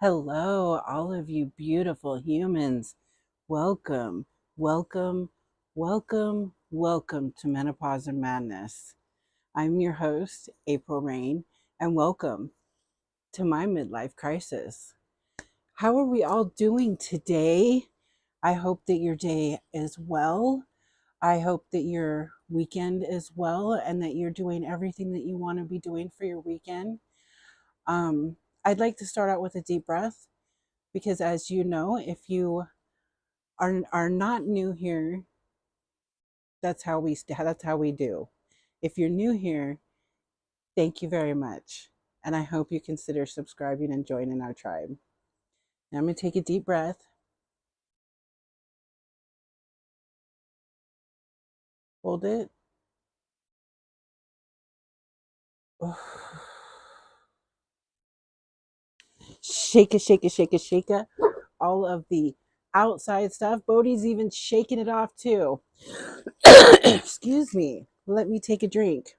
Hello, all of you beautiful humans. Welcome, welcome, welcome to Menopause and Madness. I'm your host, April Rain, and welcome to my midlife crisis. How are we all doing today? I hope that your day is well. I hope that your weekend is well and that you're doing everything that you want to be doing for your weekend. I'd like to start out with a deep breath because, as you know, if you are not new here, that's how we do. If you're new here, thank you very much, and I hope you consider subscribing and joining our tribe. Now I'm gonna take a deep breath. Hold it. Shake it, shake it, shake it, shake it. All of the outside stuff. Bodhi's even shaking it off too. Excuse me. Let me take a drink.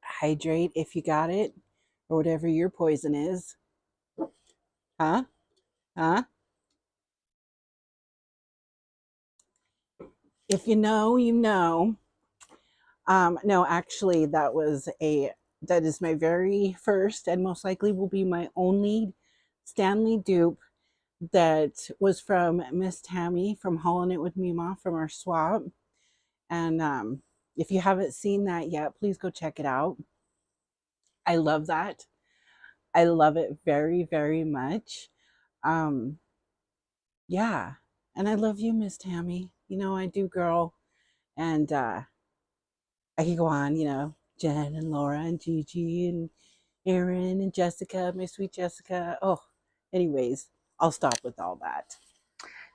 Hydrate if you got it, or whatever your poison is. Huh? Huh? If you know, you know. No, actually, that is my very first and most likely will be my only Stanley dupe that was from Miss Tammy from Hauling It with Mima from our swap. And if you haven't seen that yet, please go check it out. I love that. I love it very, very much. Um, yeah. And I love you, Miss Tammy. You know I do, girl. And I could go on, Jen and Laura and Gigi and Erin and Jessica, my sweet Jessica. Oh, anyways, I'll stop with all that.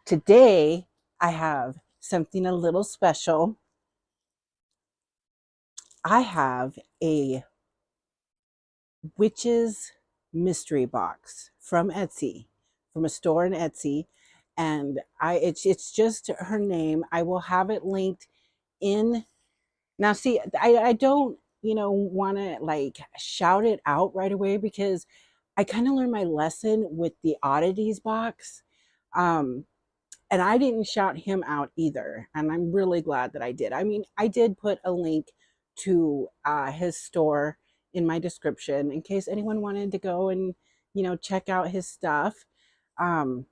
Today, I have something a little special. I have a witch's mystery box from Etsy, from a store in Etsy, and it's just her name. I will have it linked in. Now, see, I don't, want to like shout it out right away because I kind of learned my lesson with the oddities box. Um, and I didn't shout him out either. And I'm really glad that I did. I mean, I did put a link to his store in my description in case anyone wanted to go and, check out his stuff. Um,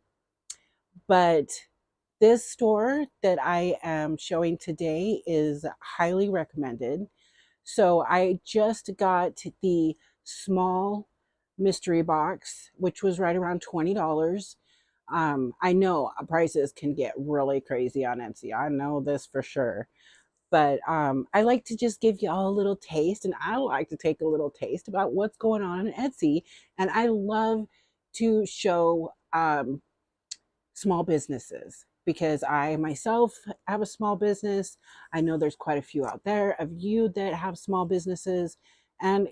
but this store that I am showing today is highly recommended. So I just got the small mystery box, which was right around $20. I know prices can get really crazy on Etsy. I know this for sure. But I like to just give you all a little taste, and I like to take a little taste about what's going on Etsy. And I love to show small businesses because I myself have a small business. I know there's quite a few out there of you that have small businesses, and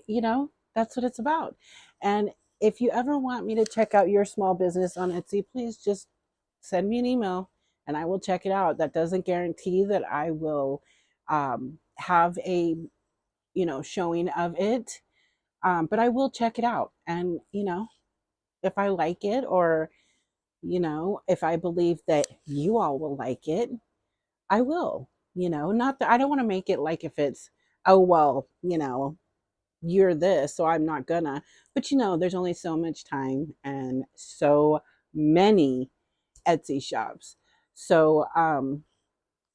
that's what it's about. And if you ever want me to check out your small business on Etsy, please just send me an email and I will check it out. That doesn't guarantee that I will have a showing of it, but I will check it out. And if I like it, or if I believe that you all will like it, I will. Not that I don't want to make it like if it's, oh, well, you're this, so I'm not gonna. But there's only so much time and so many Etsy shops. So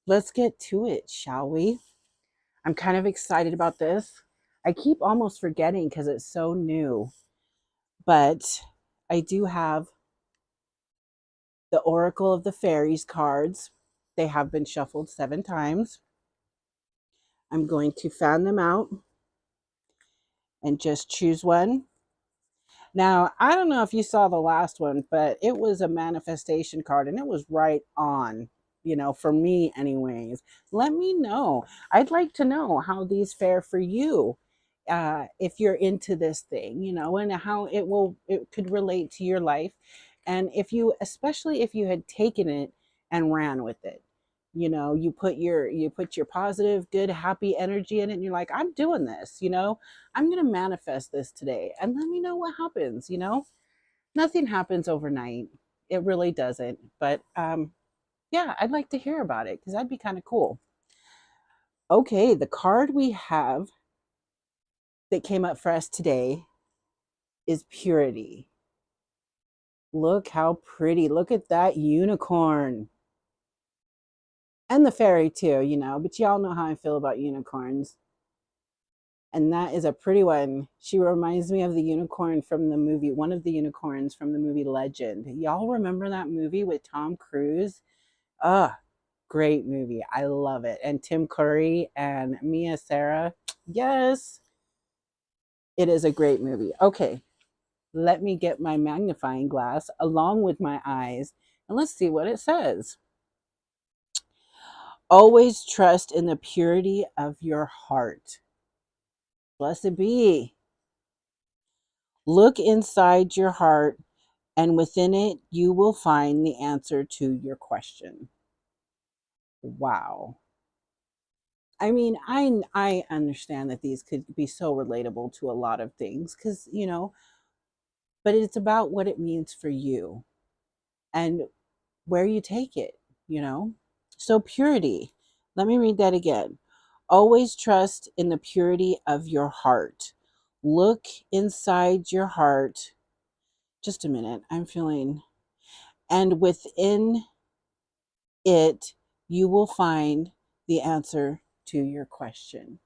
let's get to it, shall we? I'm kind of excited about this. I keep almost forgetting because it's so new, but I do have the Oracle of the Fairies cards. They have been shuffled 7 times. I'm going to fan them out and just choose one. Now, I don't know if you saw the last one, but it was a manifestation card and it was right on, for me, anyways. Let me know. I'd like to know how these fare for you. If you're into this thing, and how it could relate to your life. And especially if you had taken it and ran with it. You know, you put your positive, good, happy energy in it, and you're like, I'm doing this, you know, I'm gonna manifest this today, and let me know what happens, you know. Nothing happens overnight. It really doesn't. But yeah, I'd like to hear about it because that'd be kind of cool. Okay, the card we have that came up for us today is purity. Look how pretty. Look at that unicorn. And the fairy too, you know, but y'all know how I feel about unicorns. And that is a pretty one. She reminds me of the unicorn from the movie, one of the unicorns from the movie Legend. Y'all remember that movie with Tom Cruise? Ah, great movie. I love it. And Tim Curry and Mia Sarah. Yes, it is a great movie. Okay, let me get my magnifying glass along with my eyes and let's see what it says. Always trust in the purity of your heart. Blessed be. Look inside your heart, and within it, you will find the answer to your question. Wow. I mean, I understand that these could be so relatable to a lot of things because, you know, but it's about what it means for you and where you take it, you know? So, purity. Let me read that again. Always trust in the purity of your heart. Look inside your heart. Just a minute. I'm feeling, and within it, you will find the answer to your question.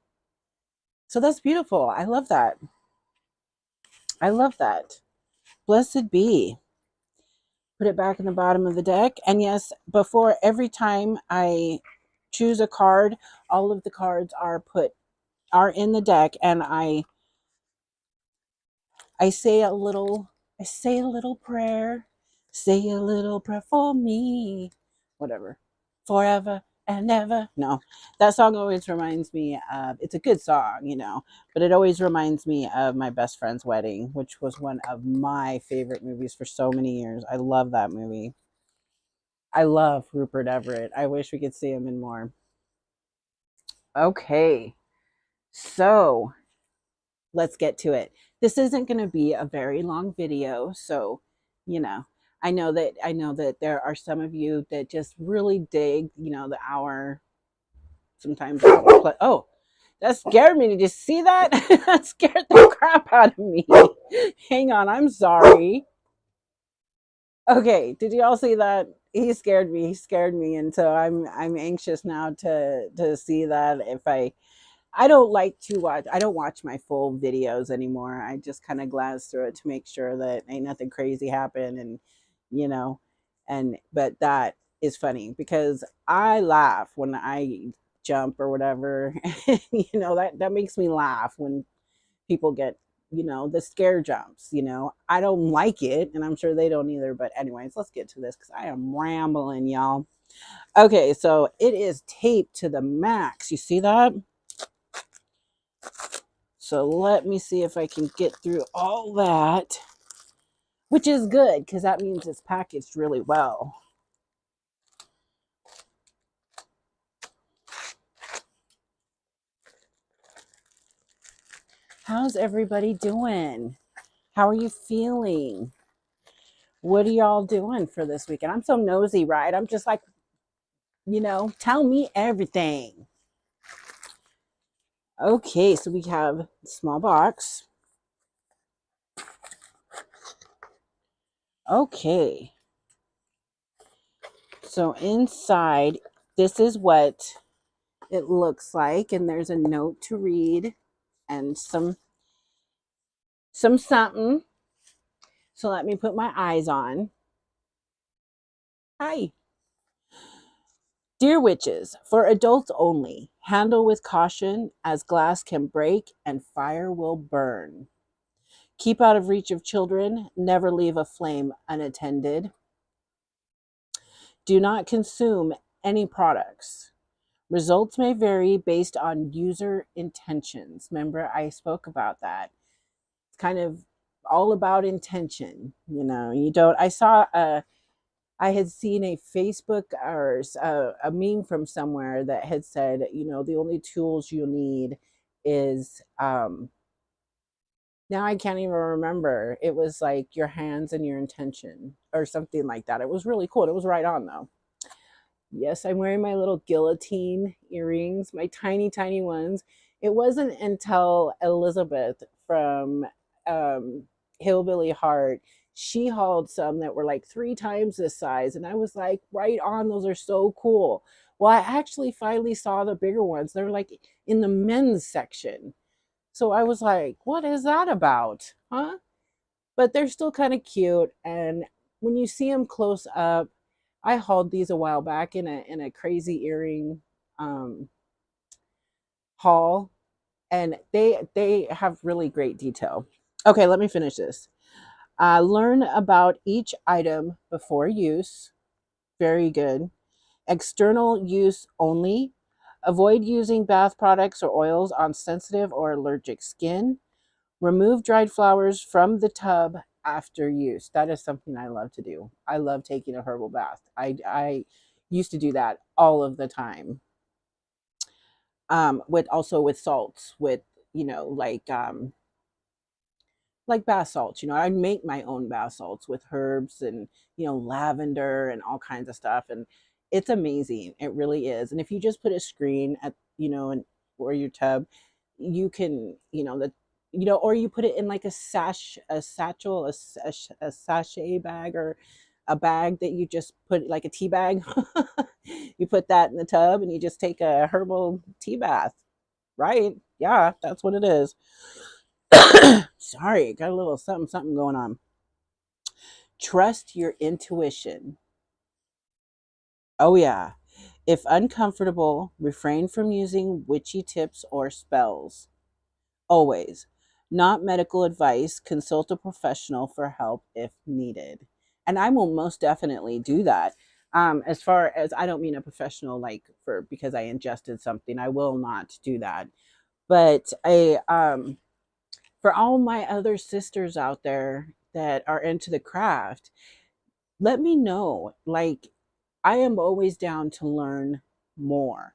So that's beautiful. I love that. I love that. Blessed be. Put it back in the bottom of the deck. And yes, before every time I choose a card, all of the cards are in the deck, and I say a little prayer. Say a little prayer for me. Whatever. Forever and ever. No. That song always reminds me of, it's a good song, you know, but it always reminds me of my best friend's wedding, which was one of my favorite movies for so many years. I love that movie. I love Rupert Everett. I wish we could see him in more. Okay. So let's get to it. This isn't going to be a very long video, so you know, I know that there are some of you that just really dig, you know, the hour, sometimes hour plus. Oh, that scared me. Did you see that? That scared the crap out of me. Hang on, I'm sorry. Okay, did you all see that? He scared me. He scared me, and so I'm anxious now to see that. If I don't like to watch, I don't watch my full videos anymore. I just kind of glance through it to make sure that ain't nothing crazy happen, and you know, and but that is funny because I laugh when I jump or whatever. You know, that makes me laugh when people get, you know, the scare jumps. You know, I don't like it, and I'm sure they don't either. But anyways, let's get to this because I am rambling, y'all. Okay, so it is taped to the max. You see that? So let me see if I can get through all that, which is good because that means it's packaged really well. How's everybody doing? How are you feeling? What are y'all doing for this weekend? I'm so nosy, right? I'm just like, you know, tell me everything. Okay, so we have a small box. Okay. So inside, this is what it looks like, and there's a note to read and some something. So let me put my eyes on. Hi. Dear witches, for adults only, handle with caution as glass can break and fire will burn. Keep out of reach of children, never leave a flame unattended. Do not consume any products. Results may vary based on user intentions. Remember, I spoke about that. It's kind of all about intention. You know, you don't, I saw I had seen a Facebook or a meme from somewhere that had said, the only tools you need is, now I can't even remember. It was like your hands and your intention or something like that. It was really cool. It was right on though. Yes, I'm wearing my little guillotine earrings, my tiny, tiny ones. It wasn't until Elizabeth from um, Hillbilly Heart, she hauled some that were like 3 times this size. And I was like, right on, those are so cool. Well, I actually finally saw the bigger ones. They're like in the men's section. So I was like, what is that about? Huh? But they're still kind of cute. And when you see them close up, I hauled these a while back in a crazy earring um, haul, and they have really great detail. Okay, let me finish this. Learn about each item before use. Very good. External use only. Avoid using bath products or oils on sensitive or allergic skin. Remove dried flowers from the tub after use. That is something I love to do. I love taking a herbal bath. I used to do that all of the time. With also with salts, with you know, like bath salts. I make my own bath salts with herbs and lavender and all kinds of stuff, and it's amazing. It really is. And if you just put a screen at or your tub, you can or you put it in like a satchel, a sachet bag, or a bag that you just put like a tea bag. You put that in the tub and you just take a herbal tea bath, right? Yeah, that's what it is. Sorry, got a little something something going on. Trust your intuition. Oh yeah. If uncomfortable, refrain from using witchy tips or spells. Always. Not medical advice. Consult a professional for help if needed. And I will most definitely do that. As far as, I don't mean a professional like for because I ingested something. I will not do that. But for all my other sisters out there that are into the craft, let me know. Like, I am always down to learn more.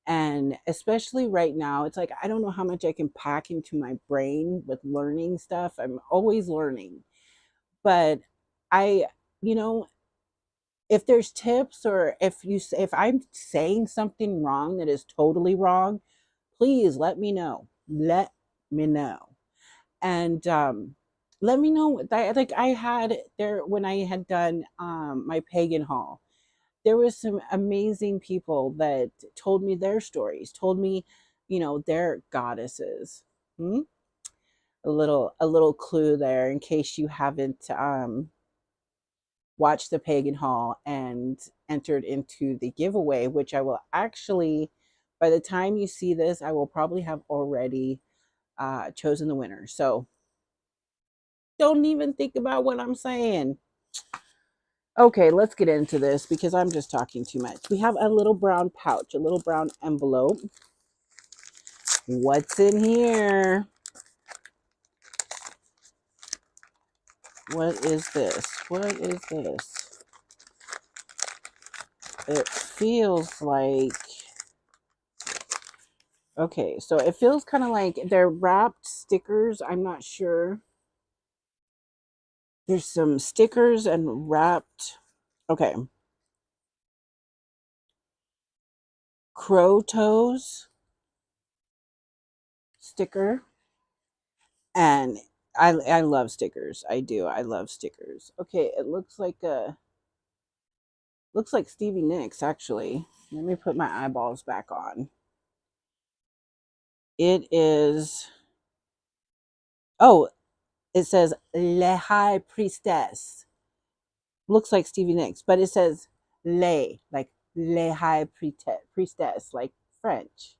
And especially right now, it's like I don't know how much I can pack into my brain with learning stuff. I'm always learning. But I, you know, if there's tips, or if I'm saying something wrong that is totally wrong, please let me know. Let me know. And let me know that, like, I had there when I had done my pagan haul, there was some amazing people that told me their stories, told me their goddesses. Hmm? A little clue there in case you haven't watched the pagan haul and entered into the giveaway, which I will actually, by the time you see this, I will probably have already chosen the winner. So don't even think about what I'm saying. Okay, let's get into this because I'm just talking too much. We have a little brown pouch, a little brown envelope. What's in here? What is this? What is this? It feels like, okay, so it feels kind of like they're wrapped stickers. I'm not sure. There's some stickers and wrapped. Okay. Crow toes sticker. And I love stickers. I do. I love stickers. Okay, it looks like Stevie Nicks actually. Let me put my eyeballs back on. It is, oh, it says Le High Priestess. Looks like Stevie Nicks, but it says Le, like Le High Priestess, like French.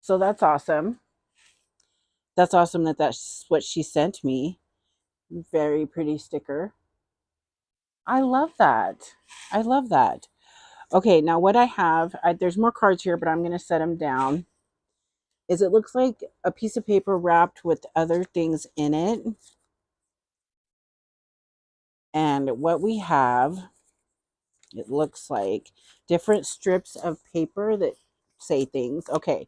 So that's awesome. That's awesome that that's what she sent me. Very pretty sticker. I love that. I love that. Okay, now what I have, there's more cards here, but I'm going to set them down. Is it looks like a piece of paper wrapped with other things in it. And what we have, it looks like different strips of paper that say things. Okay,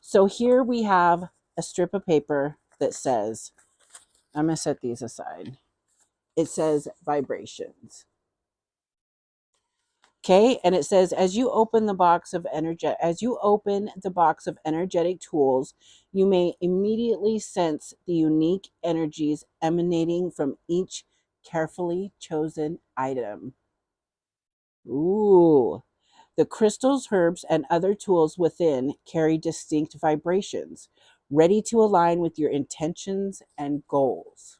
so here we have a strip of paper that says, I'm going to set these aside. It says vibrations. Okay, and it says as you open the box of energetic tools, you may immediately sense the unique energies emanating from each carefully chosen item. Ooh. The crystals, herbs, and other tools within carry distinct vibrations, ready to align with your intentions and goals.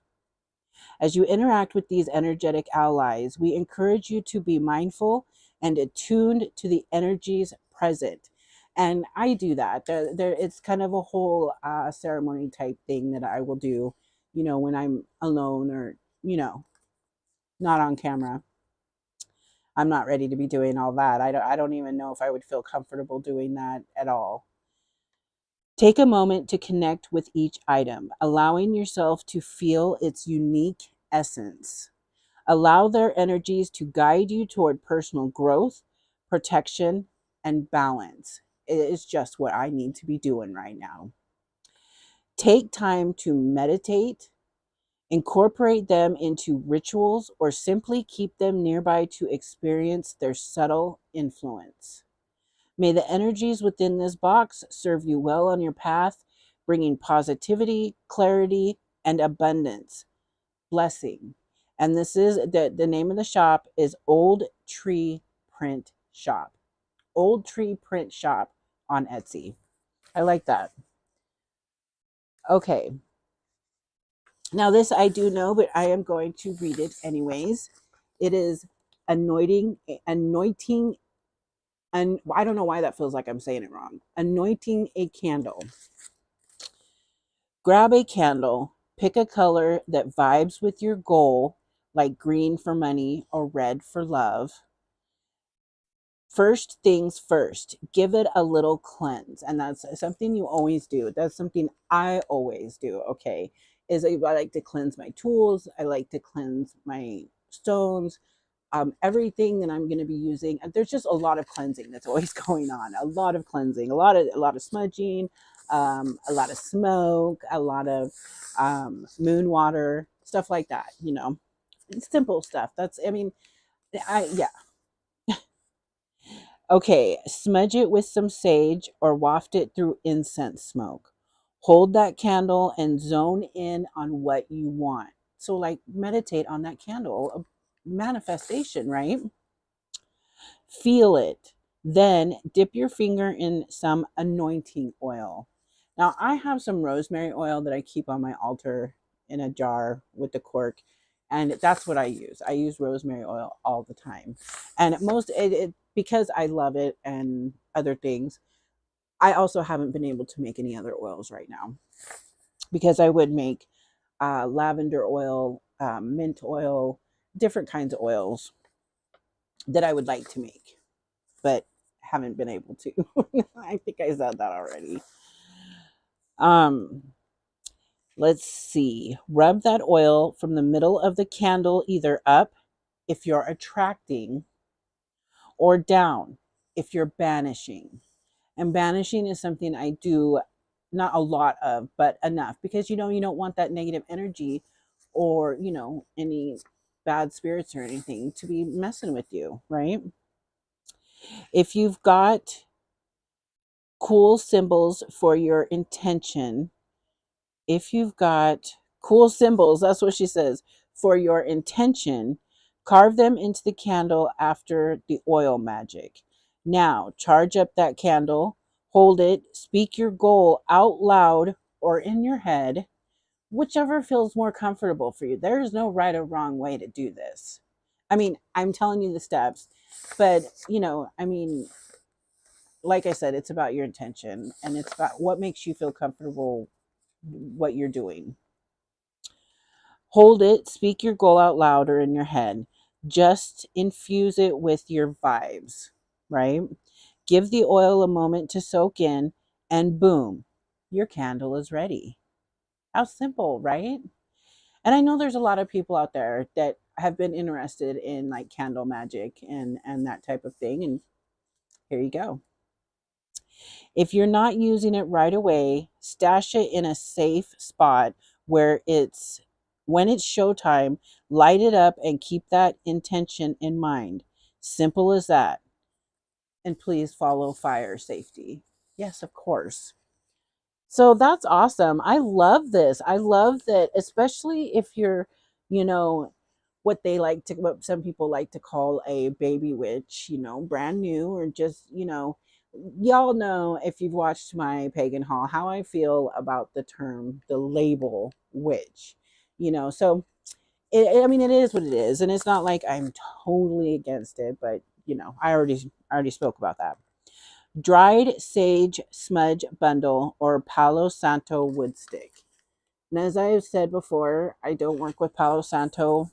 As you interact with these energetic allies, we encourage you to be mindful and attuned to the energies present. And I do that. It's kind of a whole ceremony type thing that I will do, when I'm alone or, not on camera. I'm not ready to be doing all that. I don't even know if I would feel comfortable doing that at all. Take a moment to connect with each item, allowing yourself to feel its unique essence. Allow their energies to guide you toward personal growth, protection, and balance. It is just what I need to be doing right now. Take time to meditate, incorporate them into rituals, or simply keep them nearby to experience their subtle influence. May the energies within this box serve you well on your path, bringing positivity, clarity, and abundance. Blessing. And this is the name of the shop is Old Tree Print Shop. Old Tree Print Shop on Etsy. I like that. Okay. Now this I do know, but I am going to read it anyways. It is anointing, and I don't know why that feels like I'm saying it wrong. Anointing a candle. Grab a candle, pick a color that vibes with your goal, like green for money or red for love. First things first, give it a little cleanse. And that's something you always do. That's something I always do, okay? Is I like to cleanse my tools. I like to cleanse my stones. Everything that I'm going to be using. There's just a lot of cleansing that's always going on. A lot of cleansing, a lot of smudging, a lot of smoke, a lot of moon water, stuff like that. Simple stuff. Yeah. Okay, smudge it with some sage or waft it through incense smoke. Hold that candle and zone in on what you want. So, like, meditate on that candle, a manifestation, right? Feel it. Then dip your finger in some anointing oil. Now, I have some rosemary oil that I keep on my altar in a jar with the cork, and that's what I use. I use rosemary oil all the time, and because I love it and other things. I also haven't been able to make any other oils right now because I would make lavender oil, mint oil, different kinds of oils that I would like to make, but haven't been able to. I think I said that already. Um, let's see. Rub that oil from the middle of the candle either up if you're attracting or down if you're banishing. And banishing is something I do not a lot of, but enough because you don't want that negative energy or, any bad spirits or anything to be messing with you, right? If you've got cool symbols for your intention, that's what she says, for your intention, carve them into the candle after the oil magic. Now, charge up that candle, hold it, speak your goal out loud or in your head, whichever feels more comfortable for you. There is no right or wrong way to do this. I'm telling you the steps, but, like I said, it's about your intention and it's about what makes you feel comfortable, what you're doing. Hold it, speak your goal out loud or in your head. Just infuse it with your vibes, right? Give the oil a moment to soak in, and boom, your candle is ready. How simple, right? And I know there's a lot of people out there that have been interested in like candle magic and that type of thing. And here you go. If you're not using it right away, stash it in a safe spot where it's when it's showtime, light it up and keep that intention in mind. Simple as that. And please follow fire safety. Yes, of course. So that's awesome. I love this. I love that, especially if you're, you know, what some people like to call a baby witch, brand new, or just, y'all know if you've watched my pagan haul how I feel about the label witch, So I mean, it is what it is, and it's not like I'm totally against it, but I already spoke about that. Dried sage smudge bundle or Palo Santo wood stick. And as I have said before, I don't work with Palo Santo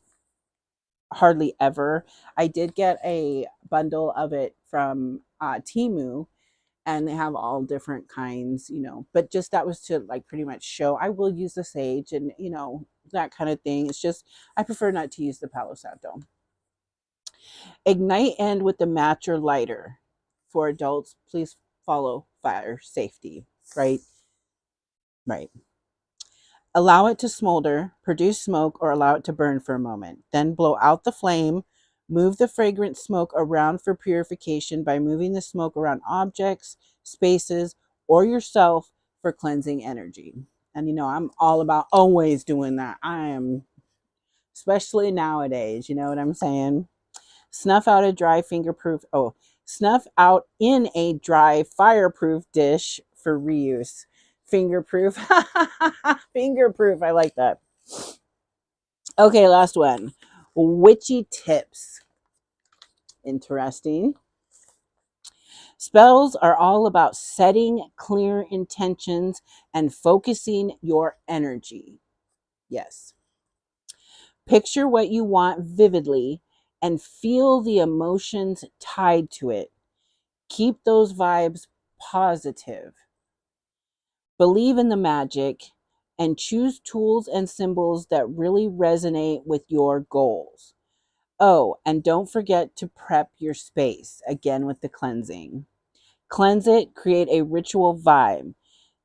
hardly ever. I did get a bundle of it from Timu, and they have all different kinds, but just that was to like pretty much show I will use the sage and, that kind of thing. It's just I prefer not to use the Palo Santo. Ignite end with the match or lighter. For adults, please follow fire safety, right? Right. Allow it to smolder, produce smoke, or allow it to burn for a moment. Then blow out the flame. Move the fragrant smoke around for purification by moving the smoke around objects, spaces, or yourself for cleansing energy. And I'm all about always doing that. I am, especially nowadays, you know what I'm saying? Snuff out a dry fingerproof. Oh, snuff out in a dry fireproof dish for reuse. Fingerproof. Fingerproof. I like that. Okay, last one. Witchy tips. Interesting. Spells are all about setting clear intentions and focusing your energy. Yes. Picture what you want vividly and feel the emotions tied to it. Keep those vibes positive. Believe in the magic and choose tools and symbols that really resonate with your goals. Oh, and don't forget to prep your space again with the cleansing. Cleanse it, create a ritual vibe.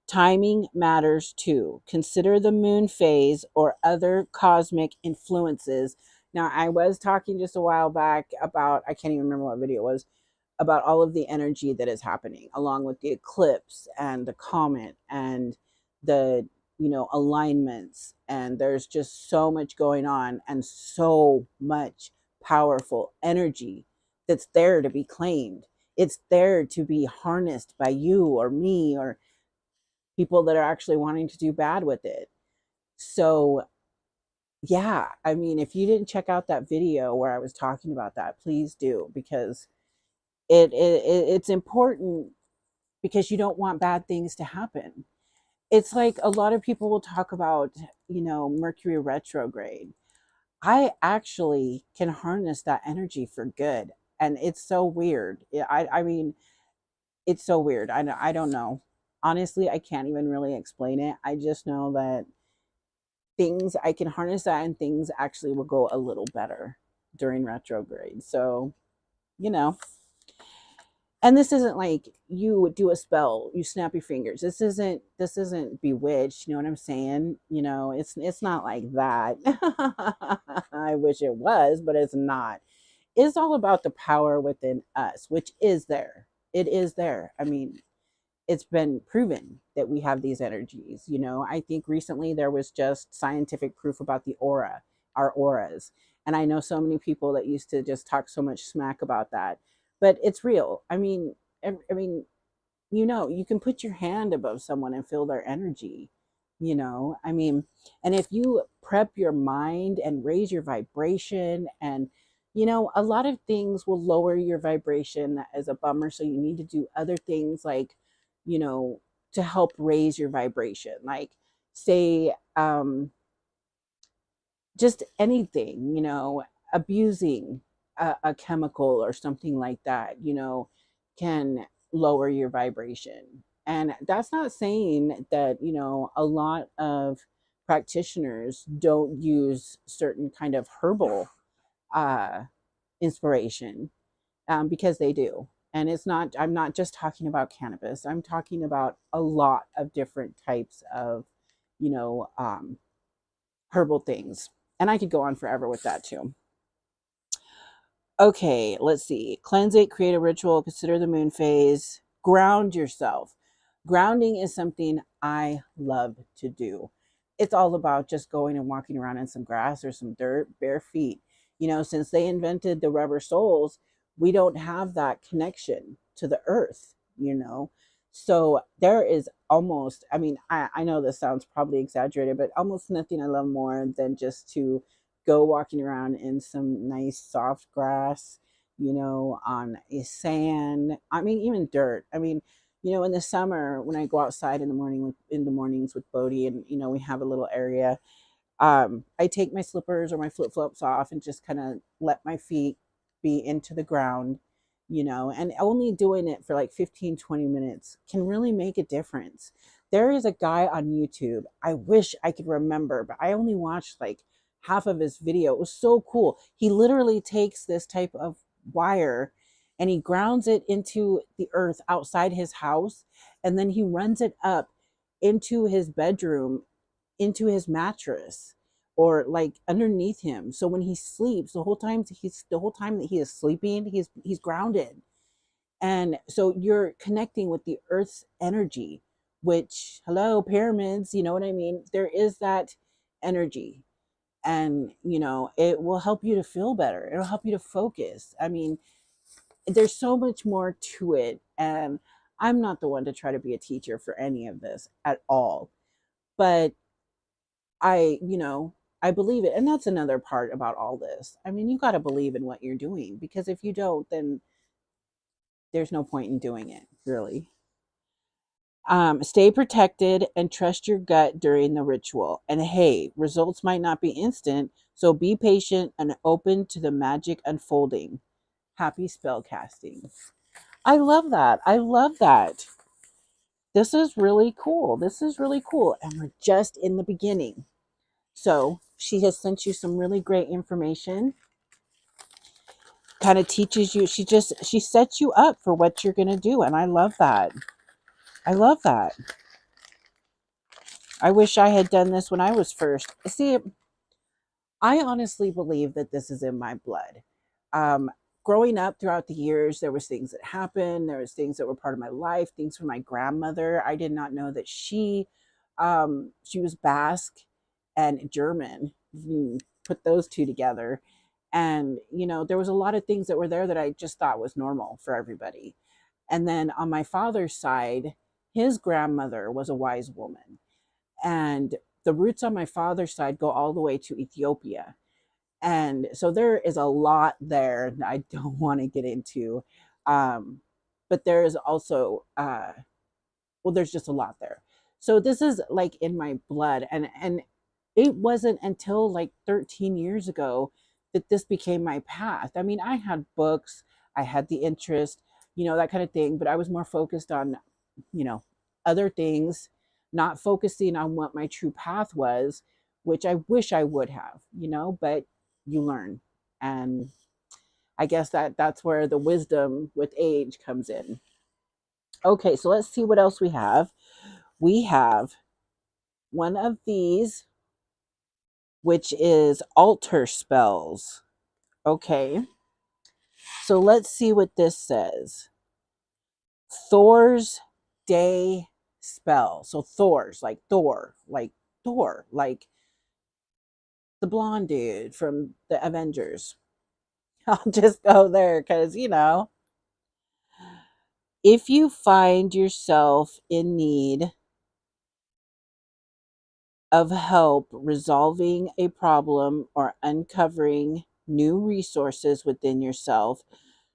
Timing matters too. Consider the moon phase or other cosmic influences. Now, I was talking just a while back about, I can't even remember what video it was, about all of the energy that is happening, along with the eclipse and the comet and the, alignments. And there's just so much going on and so much powerful energy that's there to be claimed. It's there to be harnessed by you or me or people that are actually wanting to do bad with it. So, yeah, I mean, if you didn't check out that video where I was talking about that, please do, because it's important, because you don't want bad things to happen. It's like a lot of people will talk about, Mercury retrograde. I actually can harness that energy for good. And it's so weird. I mean, it's so weird. I don't know. Honestly, I can't even really explain it. I just know that I can harness that, and things actually will go a little better during retrograde. So, you know, and this isn't like you do a spell, you snap your fingers. This isn't bewitched, you know what I'm saying? It's not like that. I wish it was, but it's not. It's all about the power within us, which is there. It is there. I mean, it's been proven that we have these energies. I think recently there was just scientific proof about the aura, our auras. And I know so many people that used to just talk so much smack about that, but it's real. I mean, you can put your hand above someone and feel their energy. I mean, and if you prep your mind and raise your vibration, and a lot of things will lower your vibration as a bummer, so you need to do other things like, you know to help raise your vibration, like, say, just anything, abusing a chemical or something like that, can lower your vibration. And that's not saying that, a lot of practitioners don't use certain kind of herbal, uh, inspiration, because they do. And it's not, I'm not just talking about cannabis, I'm talking about a lot of different types of, you know, herbal things. And I could go on forever with that too. Okay, let's see. Cleanse it, create a ritual, consider the moon phase, ground yourself. Grounding is something I love to do. It's all about just going and walking around in some grass or some dirt, bare feet. You know, since they invented the rubber soles, we don't have that connection to the earth, you know. So there is almost, I mean, I know this sounds probably exaggerated, but almost nothing I love more than just to go walking around in some nice soft grass, you know, on a sand. I mean, even dirt. I mean, you know, in the summer when I go outside in the mornings with Bodhi, and you know, we have a little area. I take my slippers or my flip flops off and just kind of let my feet be into the ground, you know, and only doing it for like 15, 20 minutes can really make a difference. There is a guy on YouTube. I wish I could remember, but I only watched like half of his video. It was so cool. He literally takes this type of wire and he grounds it into the earth outside his house, and then he runs it up into his bedroom, into his mattress, or like underneath him. So when he sleeps, the whole time that he is sleeping, he's grounded. And so you're connecting with the earth's energy, which, hello, pyramids, you know what I mean? There is that energy. And you know, it will help you to feel better, it'll help you to focus. I mean, there's so much more to it, and I'm not the one to try to be a teacher for any of this at all. But you know, I believe it. And that's another part about all this. I mean, you got to believe in what you're doing, because if you don't, then there's no point in doing it, really. Stay protected and trust your gut during the ritual. And hey, results might not be instant, so be patient and open to the magic unfolding. Happy spell casting. I love that. I love that. This is really cool. This is really cool. And we're just in the beginning. So she has sent you some really great information, kind of teaches you. She sets you up for what you're going to do. And I love that. I love that. I wish I had done this when I was first. See, I honestly believe that this is in my blood. Um, Growing up throughout the years, there was things that happened. There was things that were part of my life, things from my grandmother. I did not know that she was Basque and German. You put those two together. And, you know, there was a lot of things that were there that I just thought was normal for everybody. And then on my father's side, his grandmother was a wise woman. And the roots on my father's side go all the way to Ethiopia. And so there is a lot there that I don't want to get into. But there is also, well, there's just a lot there. So this is like in my blood. And it wasn't until like 13 years ago that this became my path. I mean, I had books, I had the interest, you know, that kind of thing, but I was more focused on, you know, other things, not focusing on what my true path was, which I wish I would have, you know, but you learn. And I guess that's where the wisdom with age comes in. Okay, so let's see what else we have. We have one of these, which is altar spells. Okay, so let's see what this says. Thor's day spell. So Thor's like Thor, like the blonde dude from the Avengers. I'll just go there because, you know, if you find yourself in need of help resolving a problem or uncovering new resources within yourself,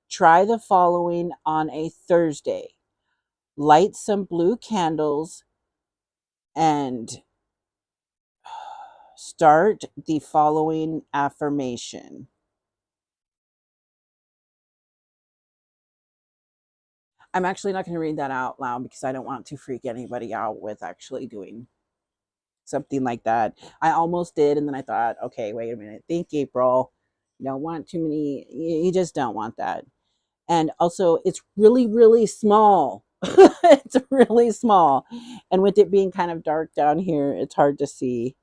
try the following on a Thursday. Light some blue candles and start the following affirmation. I'm actually not going to read that out loud because I don't want to freak anybody out with actually doing something like that. I almost did, and then I thought, okay, wait a minute. Think, April. You don't want too many, you just don't want that. And also, it's really, really small. It's really small. And with it being kind of dark down here, it's hard to see.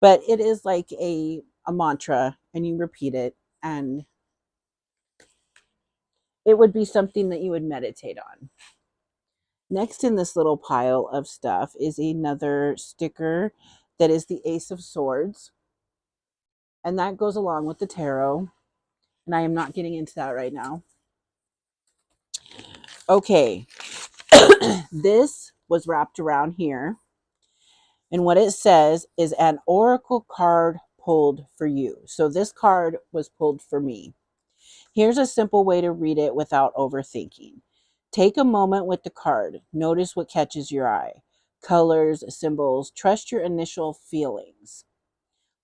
But it is like a mantra, and you repeat it, and it would be something that you would meditate on. Next in this little pile of stuff is another sticker that is the Ace of Swords, and that goes along with the tarot. And I am not getting into that right now. Okay, this was wrapped around here, and what it says is an oracle card pulled for you. So this card was pulled for me. Here's a simple way to read it without overthinking. Take a moment with the card. Notice what catches your eye. Colors, symbols. Trust your initial feelings.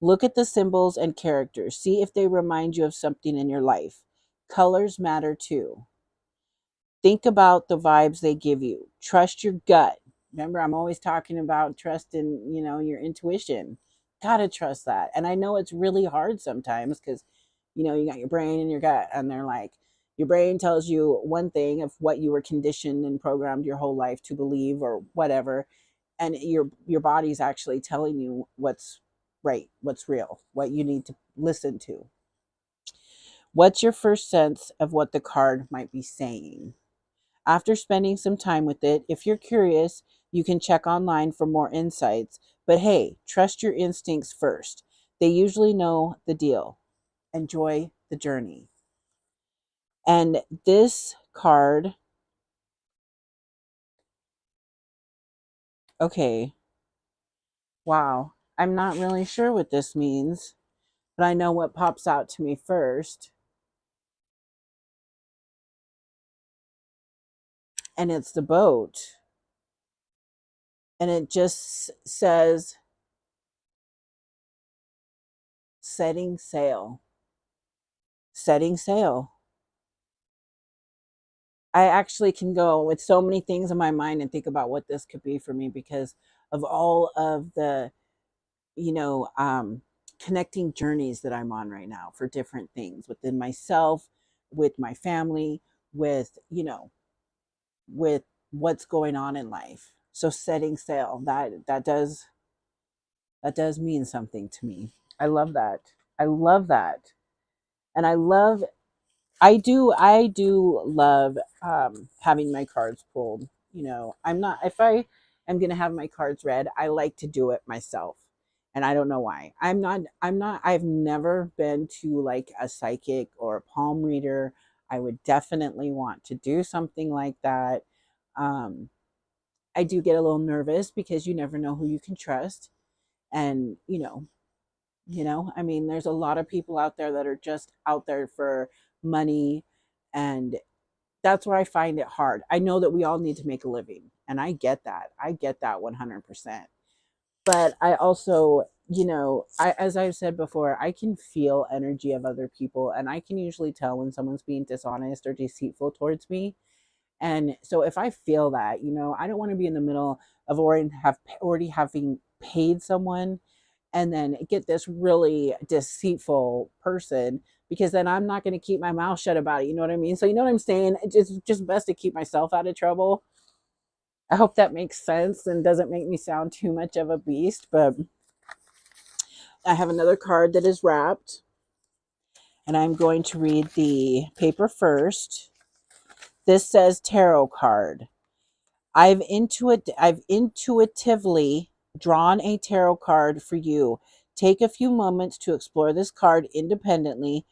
Look at the symbols and characters. See if they remind you of something in your life. Colors matter too. Think about the vibes they give you. Trust your gut. Remember, I'm always talking about trusting, your intuition. Gotta trust that. And I know it's really hard sometimes because, you got your brain and your gut, and they're like, your brain tells you one thing of what you were conditioned and programmed your whole life to believe or whatever, and your body's actually telling you what's right, what's real, what you need to listen to. What's your first sense of what the card might be saying? After spending some time with it, if you're curious, you can check online for more insights. But hey, trust your instincts first. They usually know the deal. Enjoy the journey. And this card, okay, wow. I'm not really sure what this means, but I know what pops out to me first. And it's the boat. And it just says setting sail. Setting sail. I actually can go with so many things in my mind and think about what this could be for me because of all of the, you know, um, connecting journeys that I'm on right now for different things within myself, with my family, with, with what's going on in life. So setting sail, that does mean something to me. I love that. I love that. And I do love having my cards pulled. I'm not, if I am going to have my cards read, I like to do it myself. And I don't know why. I've never been to like a psychic or a palm reader. I would definitely want to do something like that. Um, I do get a little nervous because you never know who you can trust. And, I mean, there's a lot of people out there that are just out there for money, and that's where I find it hard. I know that we all need to make a living, and I get that. I get that 100%. But I also, as I've said before, I can feel energy of other people, and I can usually tell when someone's being dishonest or deceitful towards me. And so if I feel that, I don't want to be in the middle of already having paid someone and then get this really deceitful person, because then I'm not going to keep my mouth shut about it. You know what I mean? So you know what I'm saying? It's just best to keep myself out of trouble. I hope that makes sense and doesn't make me sound too much of a beast, but I have another card that is wrapped, and I'm going to read the paper first. This says tarot card. I've intuitively drawn a tarot card for you. Take a few moments to explore this card independently.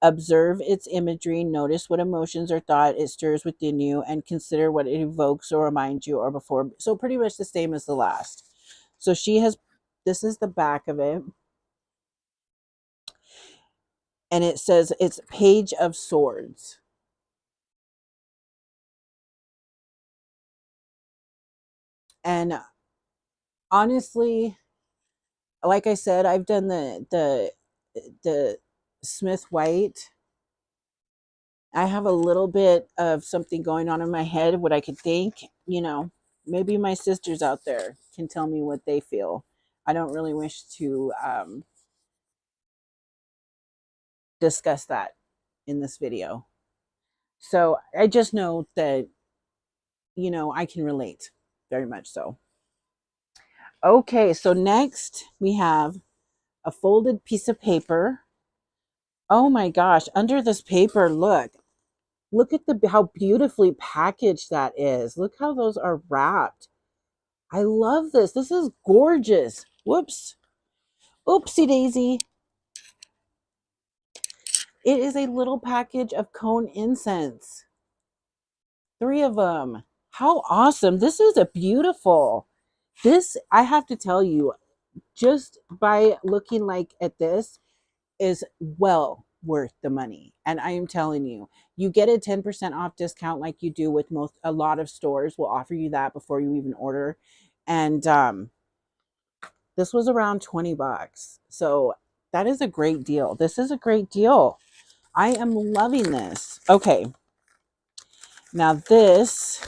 Observe its imagery, notice what emotions or thought it stirs within you, and consider what it evokes or reminds you or before. So pretty much the same as the last. So this is the back of it, and it says it's Page of Swords. And honestly, like I said, I've done the Smith White. I have a little bit of something going on in my head, what I could think, maybe my sisters out there can tell me what they feel. I don't really wish to discuss that in this video. So I just know that, I can relate very much so. Okay, so next we have a folded piece of paper. Oh my gosh, under this paper, look at how beautifully packaged that is. Look how those are wrapped. I love this. This is gorgeous. Whoops. Oopsie daisy. It is a little package of cone incense. 3 of them. How awesome. This is a beautiful. This, I have to tell you, just by looking like at this, is well worth the money. And I am telling you, you get a 10% off discount like you do with a lot of stores will offer you that before you even order. And this was around 20 bucks. So that is a great deal. This is a great deal. I am loving this. Okay. Now this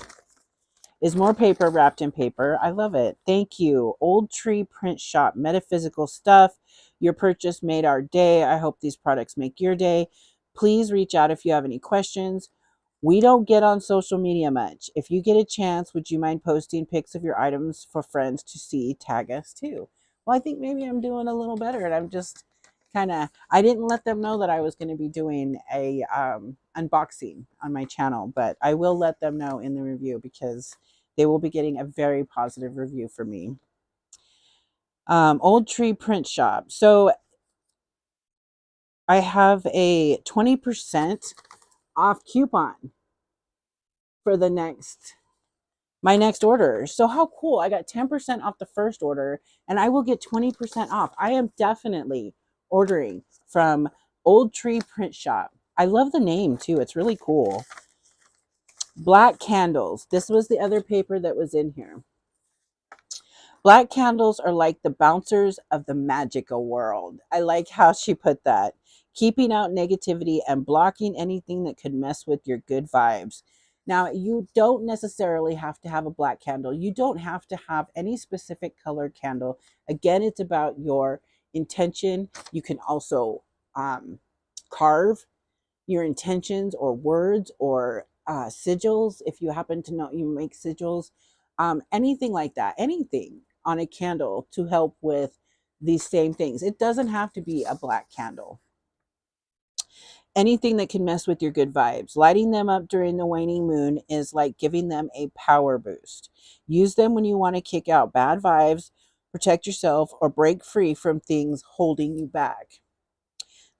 is more paper wrapped in paper. I love it. Thank you. Old Tree Print Shop, metaphysical stuff. Your purchase made our day. I hope these products make your day. Please reach out if you have any questions. We don't get on social media much. If you get a chance, would you mind posting pics of your items for friends to see? Tag us too. Well, I think maybe I'm doing a little better, and I'm just I didn't let them know that I was going to be doing a unboxing on my channel, but I will let them know in the review because they will be getting a very positive review from me. Old Tree Print Shop. So I have a 20% off coupon for my next order. So how cool. I got 10% off the first order and I will get 20% off. I am definitely ordering from Old Tree Print Shop. I love the name too. It's really cool. Black candles. This was the other paper that was in here. Black candles are like the bouncers of the magical world. I like how she put that. Keeping out negativity and blocking anything that could mess with your good vibes. Now, you don't necessarily have to have a black candle. You don't have to have any specific colored candle. Again, it's about your intention. You can also carve your intentions or words or sigils if you happen to know you make sigils, anything like that, anything on a candle to help with these same things. It doesn't have to be a black candle. Anything that can mess with your good vibes. Lighting them up during the waning moon is like giving them a power boost. Use them when you want to kick out bad vibes, protect yourself, or break free from things holding you back.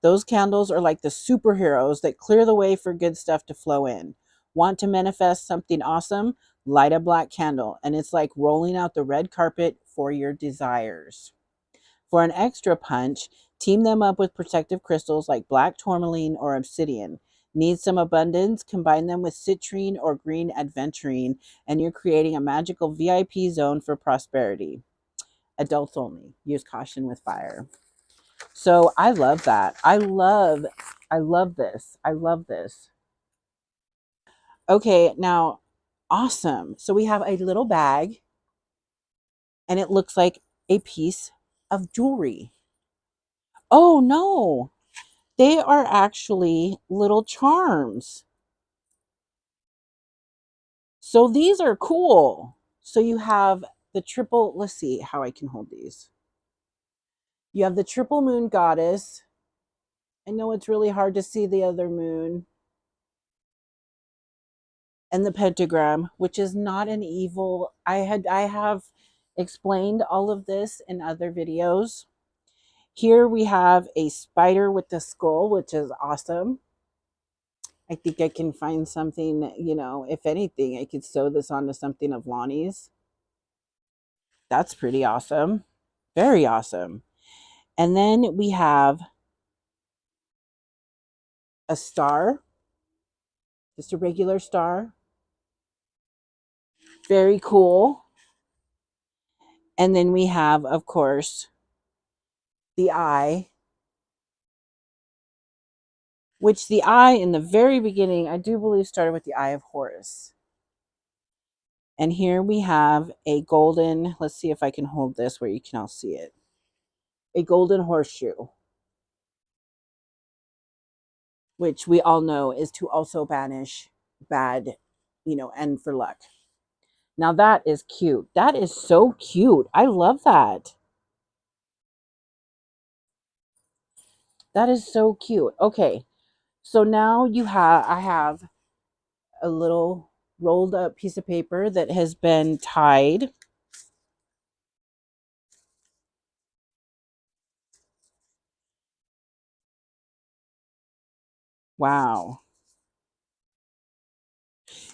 Those candles are like the superheroes that clear the way for good stuff to flow in. Want to manifest something awesome? Light a black candle, and it's like rolling out the red carpet for your desires. For an extra punch, team them up with protective crystals like black tourmaline or obsidian. Need some abundance? Combine them with citrine or green aventurine, and you're creating a magical VIP zone for prosperity. Adults only. Use caution with fire. So I love that. I love this. I love this. Okay, now, awesome. So we have a little bag and it looks like a piece of jewelry. Oh no, they are actually little charms. So these are cool. So you have the triple, let's see how I can hold these. You have the triple moon goddess. I know it's really hard to see the other moon. And the pentagram, which is not an evil. I have explained all of this in other videos. Here we have a spider with the skull, which is awesome. I think I can find something, if anything, I could sew this onto something of Lonnie's. That's pretty awesome. Very awesome. And then we have a star, just a regular star. Very cool. And then we have, of course, the eye, which the eye in the very beginning, I do believe started with the Eye of Horus. And here we have a golden, let's see if I can hold this where you can all see it. A golden horseshoe. which we all know is to also banish bad, and for luck. Now that is cute. That is so cute. I love that. That is so cute. Okay. So now I have a little rolled up piece of paper that has been tied. Wow.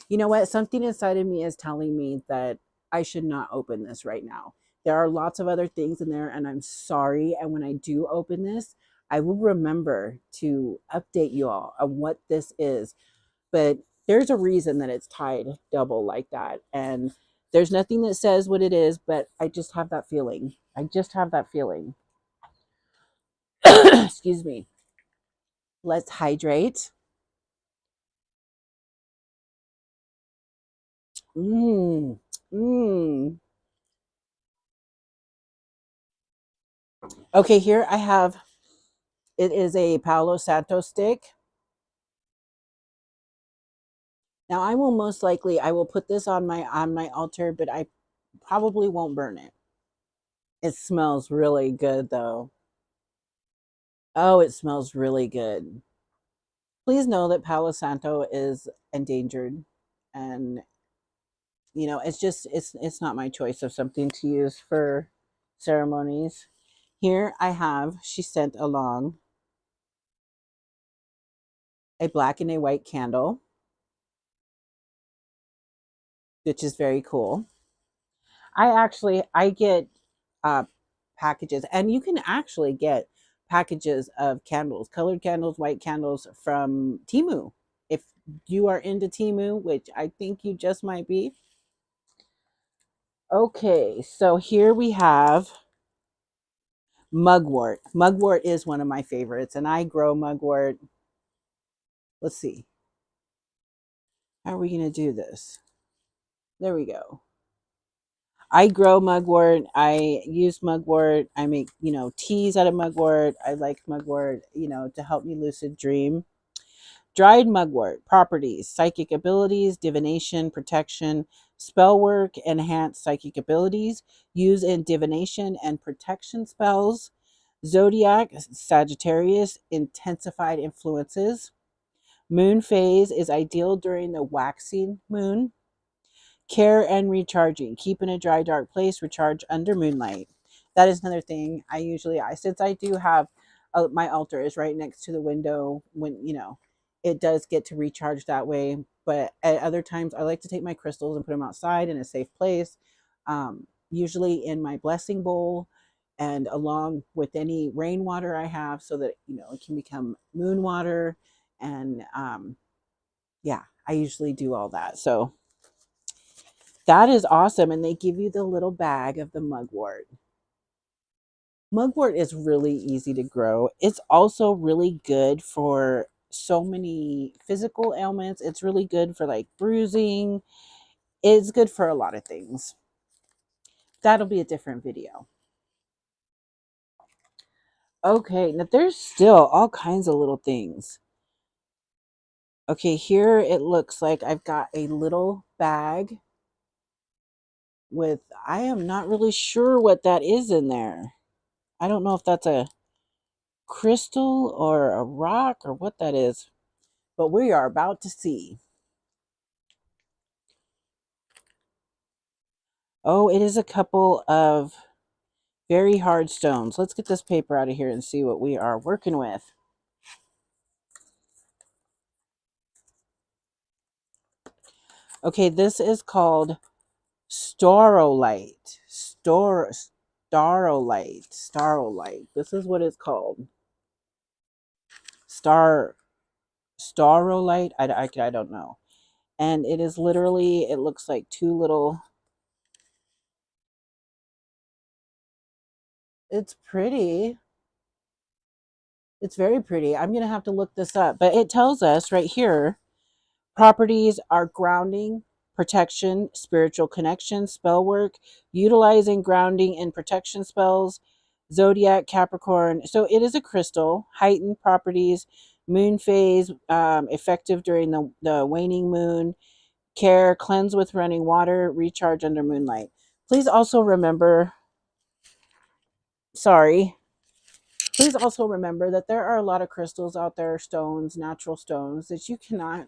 You know what? Something inside of me is telling me that I should not open this right now. There are lots of other things in there, and I'm sorry. And when I do open this, I will remember to update you all on what this is. But there's a reason that it's tied double like that. And there's nothing that says what it is, but I just have that feeling. I just have that feeling. Excuse me. Let's hydrate. Mmm. Mmm. Okay, here I have, it is a Palo Santo stick. Now I will most likely, I will put this on my altar, but I probably won't burn it. It smells really good though. Oh, it smells really good. Please know that Palo Santo is endangered, and it's just it's not my choice of something to use for ceremonies. Here I have, she sent along a black and a white candle, which is very cool. I get uh, packages, and you can actually get packages of candles, colored candles, white candles from Timu. If you are into Timu, which I think you just might be. Okay, so here we have mugwort. Mugwort is one of my favorites, and I grow mugwort. Let's see. How are we going to do this? There we go. I grow mugwort. I use mugwort. I make, teas out of mugwort. I like mugwort, to help me lucid dream. Dried mugwort properties: psychic abilities, divination, protection, spell work, enhanced psychic abilities, use in divination and protection spells. Zodiac, Sagittarius, intensified influences. Moon phase is ideal during the waxing moon. Care and recharging. Keep in a dry, dark place. Recharge under moonlight. That is another thing. Since I do have my altar is right next to the window. When it does get to recharge that way. But at other times, I like to take my crystals and put them outside in a safe place. Usually in my blessing bowl, and along with any rainwater I have, so that it can become moon water. And yeah, I usually do all that. So that is awesome. And they give you the little bag of the mugwort. Mugwort is really easy to grow. It's also really good for so many physical ailments. It's really good for like bruising. It's good for a lot of things. That'll be a different video. Okay, now there's still all kinds of little things. Okay, here it looks like I've got a little bag with, I am not really sure what that is in there. I don't know if that's a crystal or a rock or what that is, but we are about to see. Oh, it is a couple of very hard stones. Let's get this paper out of here and see what we are working with. Okay, this is called starolite. Starolite. This is what it's called. Starolite. I don't know. And it is literally, it looks like two little. It's pretty. It's very pretty. I'm going to have to look this up. But it tells us right here, properties are grounding, protection, spiritual connection, spell work, utilizing grounding and protection spells, zodiac, Capricorn. So it is a crystal, heightened properties, Moon phase, effective during the waning moon. Care, cleanse with running water, recharge under moonlight. Please also remember, sorry, please also remember that there are a lot of crystals out there, stones, natural stones, that you cannot,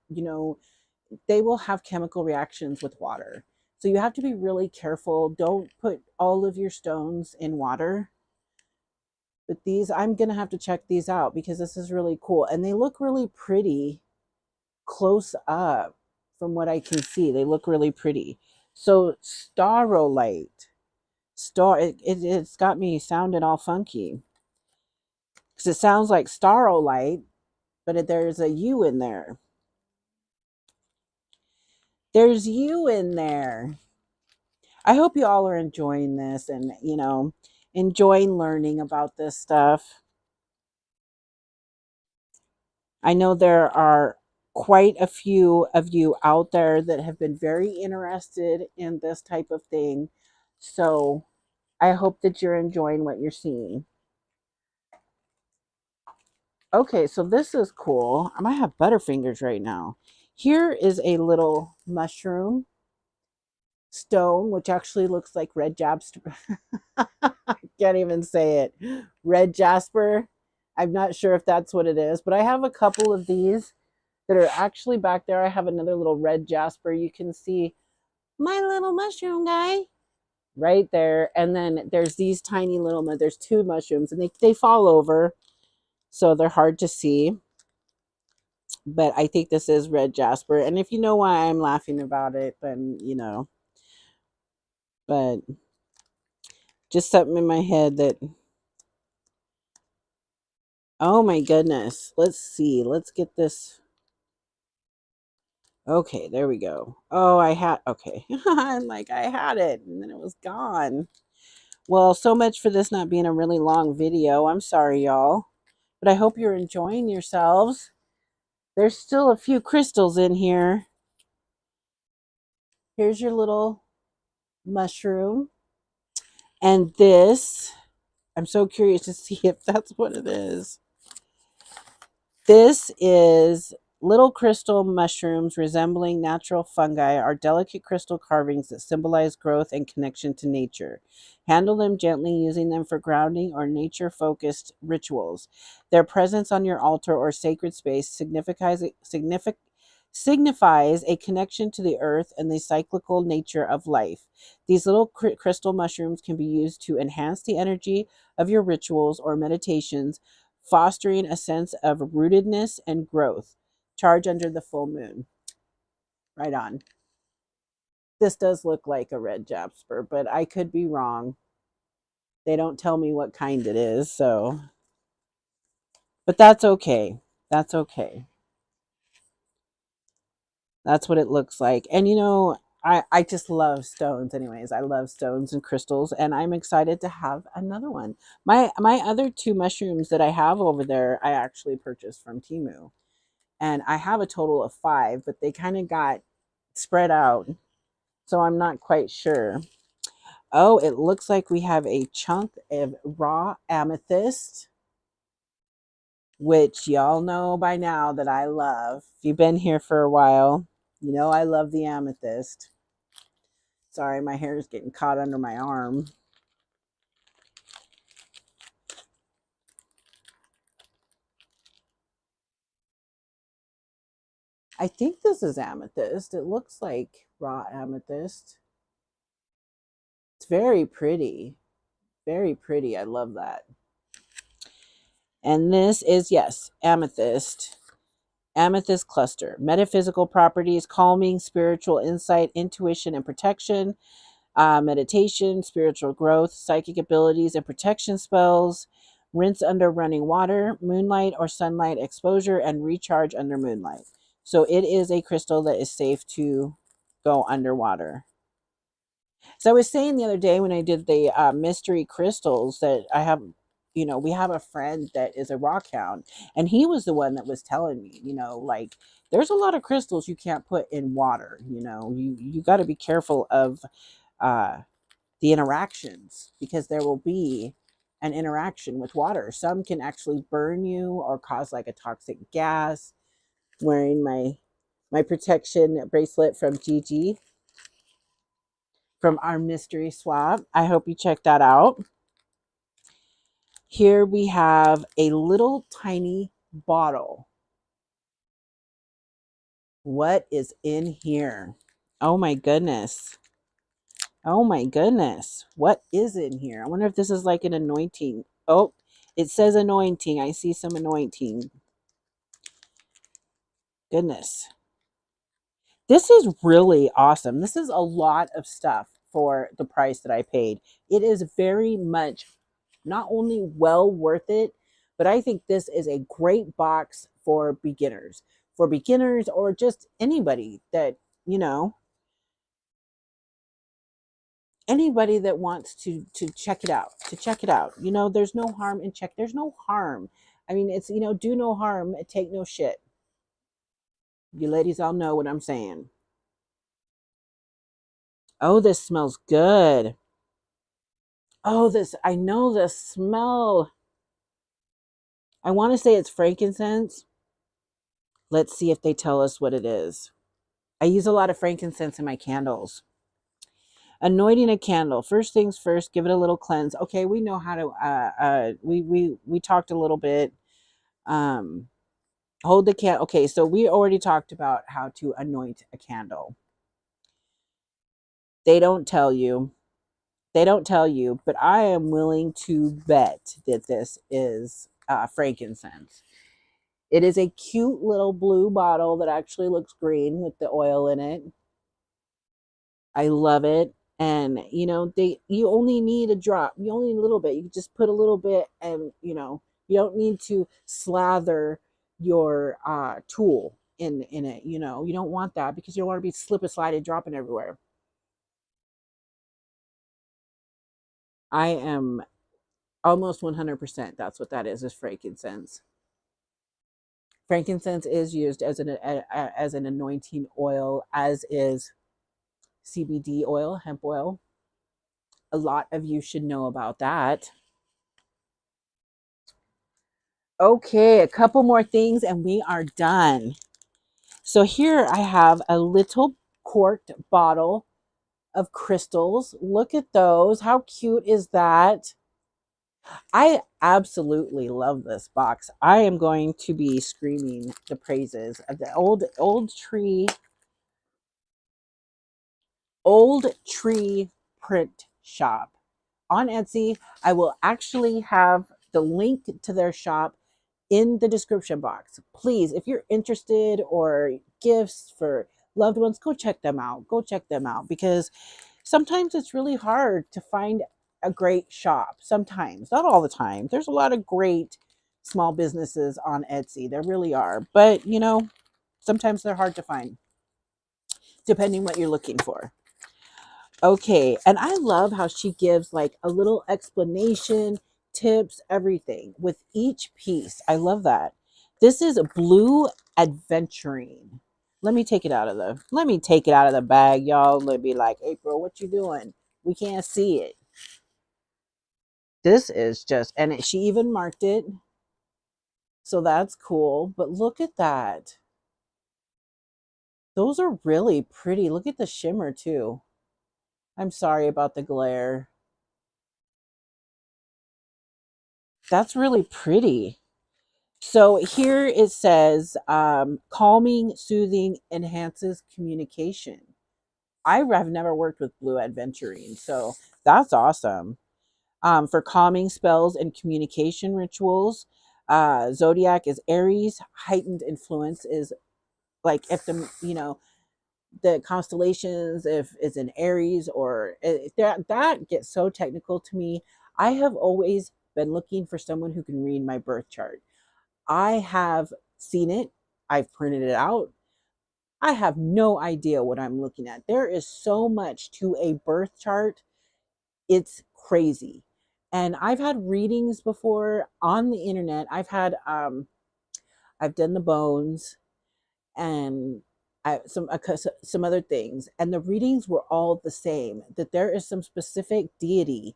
you know, they will have chemical reactions with water. So you have to be really careful. Don't put all of your stones in water. But these, I'm going to have to check these out because this is really cool. And they look really pretty close up from what I can see. They look really pretty. So starolite, it's got me sounding all funky. Because it sounds like starolite, but there's a U in there. There's you in there. I hope you all are enjoying this and, enjoying learning about this stuff. I know there are quite a few of you out there that have been very interested in this type of thing. So I hope that you're enjoying what you're seeing. Okay, so this is cool. I might have butterfingers right now. Here is a little mushroom stone, which actually looks like red jasper. I can't even say it. Red jasper. I'm not sure if that's what it is, but I have a couple of these that are actually back there. I have another little red jasper. You can see my little mushroom guy right there. And then there's these tiny little, there's two mushrooms and they fall over. So they're hard to see. But I think this is red jasper. And if you know why I'm laughing about it, then, but just something in my head that, oh my goodness. Let's see. Let's get this. Okay, there we go. Oh, okay. I had it and then it was gone. Well, so much for this not being a really long video. I'm sorry, y'all. But I hope you're enjoying yourselves. There's still a few crystals in here. Here's your little mushroom. And this, I'm so curious to see if that's what it is. This is little crystal mushrooms resembling natural fungi are delicate crystal carvings that symbolize growth and connection to nature. Handle them gently, using them for grounding or nature-focused rituals. Their presence on your altar or sacred space signifies a connection to the earth and the cyclical nature of life. These little crystal mushrooms can be used to enhance the energy of your rituals or meditations, fostering a sense of rootedness and growth. Charge under the full moon. Right on. This does look like a red jasper, but I could be wrong. They don't tell me what kind it is, so. But that's okay. That's okay. That's what it looks like. And I just love stones anyways. I love stones and crystals, and I'm excited to have another one. My other two mushrooms that I have over there, I actually purchased from Temu. And I have a total of 5, but they kind of got spread out. So I'm not quite sure. Oh, it looks like we have a chunk of raw amethyst, which y'all know by now that I love. If you've been here for a while, you know I love the amethyst. Sorry, my hair is getting caught under my arm. I think this is amethyst. It looks like raw amethyst. It's very pretty. Very pretty. I love that. And this is, yes, amethyst. Amethyst cluster. Metaphysical properties, calming, spiritual insight, intuition, and protection. Meditation, spiritual growth, psychic abilities, and protection spells. Rinse under running water, moonlight or sunlight exposure, and recharge under moonlight. So it is a crystal that is safe to go underwater. So I was saying the other day when I did the mystery crystals that I have, we have a friend that is a rock hound, and he was the one that was telling me, like there's a lot of crystals you can't put in water. You got to be careful of the interactions because there will be an interaction with water. Some can actually burn you or cause like a toxic gas. Wearing my protection bracelet from Gigi from our mystery swap. I hope you check that out. Here we have a little tiny bottle. What is in here? Oh my goodness. Oh my goodness. What is in here? I wonder if this is like an anointing. Oh, it says anointing. I see some anointing. Goodness. This is really awesome. This is a lot of stuff for the price that I paid. It is very much not only well worth it, but I think this is a great box for beginners. For beginners or just anybody that, you know, anybody that wants to check it out, to check it out. You know, there's no harm in check. There's no harm. I mean, it's, you know, do no harm, take no shit. You ladies all know what I'm saying. Oh, this smells good. Oh, this, I know the smell. I want to say it's frankincense. Let's see if they tell us what it is. I use a lot of frankincense in my candles. Anointing a candle. First things first, give it a little cleanse. Okay, we know how to we talked a little bit. Hold the candle. Okay, so we already talked about how to anoint a candle. They don't tell you. They don't tell you, but I am willing to bet that this is frankincense. It is a cute little blue bottle that actually looks green with the oil in it. I love it. And you know, you only need a drop. You only need a little bit. You just put a little bit, and you know, you don't need to slather your tool in it. You know, you don't want that because you don't want to be slip and sliding, dropping everywhere. I am almost 100%. That's what that is frankincense. Frankincense is used as an anointing oil, as is CBD oil, hemp oil. A lot of you should know about that. Okay, a couple more things and we are done. So here I have a little corked bottle of crystals. Look at those. How cute is that? I absolutely love this box. I am going to be screaming the praises of the old tree print shop on Etsy. I will actually have the link to their shop in the description box. Please, if you're interested or gifts for loved ones, go check them out. Go check them out because sometimes it's really hard to find a great shop. Sometimes, not all the time. There's a lot of great small businesses on Etsy. There really are. But, you know, sometimes they're hard to find depending what you're looking for. Okay, and I love how she gives like a little explanation, tips, everything with each piece. I love that. This is Blue Adventuring. Let me take it out of the bag, y'all. Let me be like, April, what you doing? We can't see it. This is just, and she even marked it. So that's cool. But look at that. Those are really pretty. Look at the shimmer too. I'm sorry about the glare. That's really pretty. So here it says calming, soothing, enhances communication. I've never worked with Blue Adventuring, so that's awesome. For calming spells and communication rituals, Zodiac is Aries. Heightened influence is like if the, you know, the constellations, if it's in Aries or that gets so technical to me. I have always been looking for someone who can read my birth chart. I have seen it. I've printed it out. I have no idea what I'm looking at. There is so much to a birth chart. It's crazy. And I've had readings before on the internet. I've done the bones and some other things, and the readings were all the same, that there is some specific deity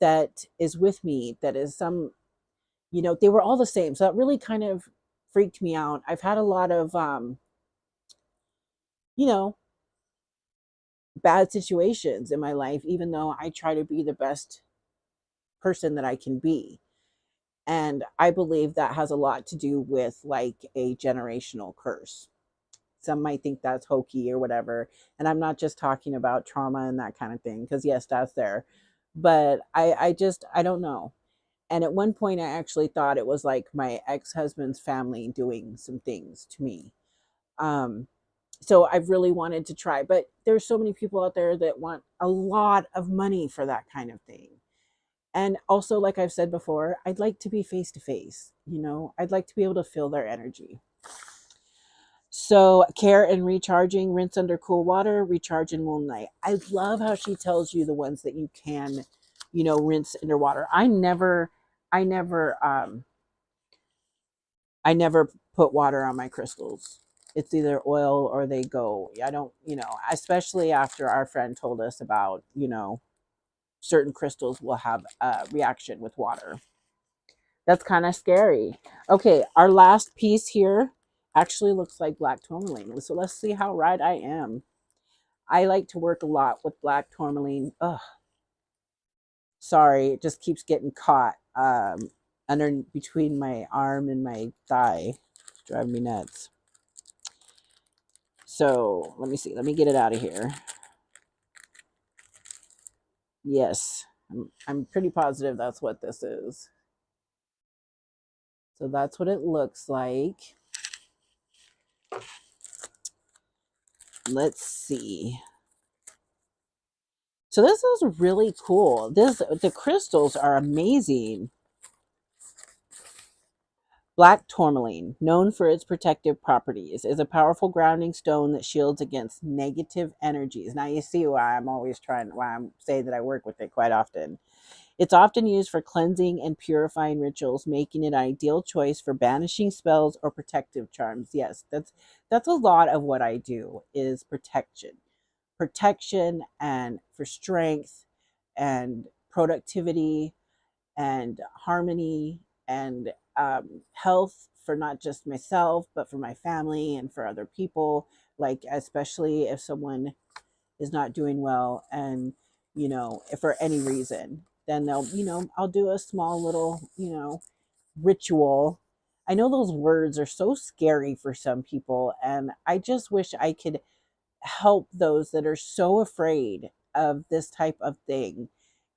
that is with me, that is some, they were all the same. So that really kind of freaked me out. I've had a lot of, you know, bad situations in my life, even though I try to be the best person that I can be. And I believe that has a lot to do with like a generational curse. Some might think that's hokey or whatever. And I'm not just talking about trauma and that kind of thing, because yes, that's there. But I don't know. And at one point, I actually thought it was like my ex husband's family doing some things to me. Um, so I've really wanted to try, but there's so many people out there that want a lot of money for that kind of thing. And also, like I've said before, I'd like to be face to face. I'd like to be able to feel their energy. So, care and recharging, rinse under cool water, recharge in moonlight. I love how she tells you the ones that you can, rinse underwater. I never put water on my crystals. It's either oil or they go. I don't, especially after our friend told us about, certain crystals will have a reaction with water. That's kind of scary. Okay, our last piece here actually looks like black tourmaline. So let's see how right I am. I like to work a lot with black tourmaline. Ugh, sorry, it just keeps getting caught under between my arm and my thigh. It's driving me nuts. So let me see. Let me get it out of here. Yes, I'm pretty positive that's what this is. So that's what it looks like. Let's see. So this is really cool. The crystals are amazing. Black tourmaline, known for its protective properties, is a powerful grounding stone that shields against negative energies. Now you see why I'm saying that I work with it quite often. It's often used for cleansing and purifying rituals, making it an ideal choice for banishing spells or protective charms. Yes, that's a lot of what I do is protection and for strength and productivity and harmony and health for not just myself but for my family and for other people, like especially if someone is not doing well, and if for any reason, then they'll, I'll do a small little, ritual. I know those words are so scary for some people, and I just wish I could help those that are so afraid of this type of thing.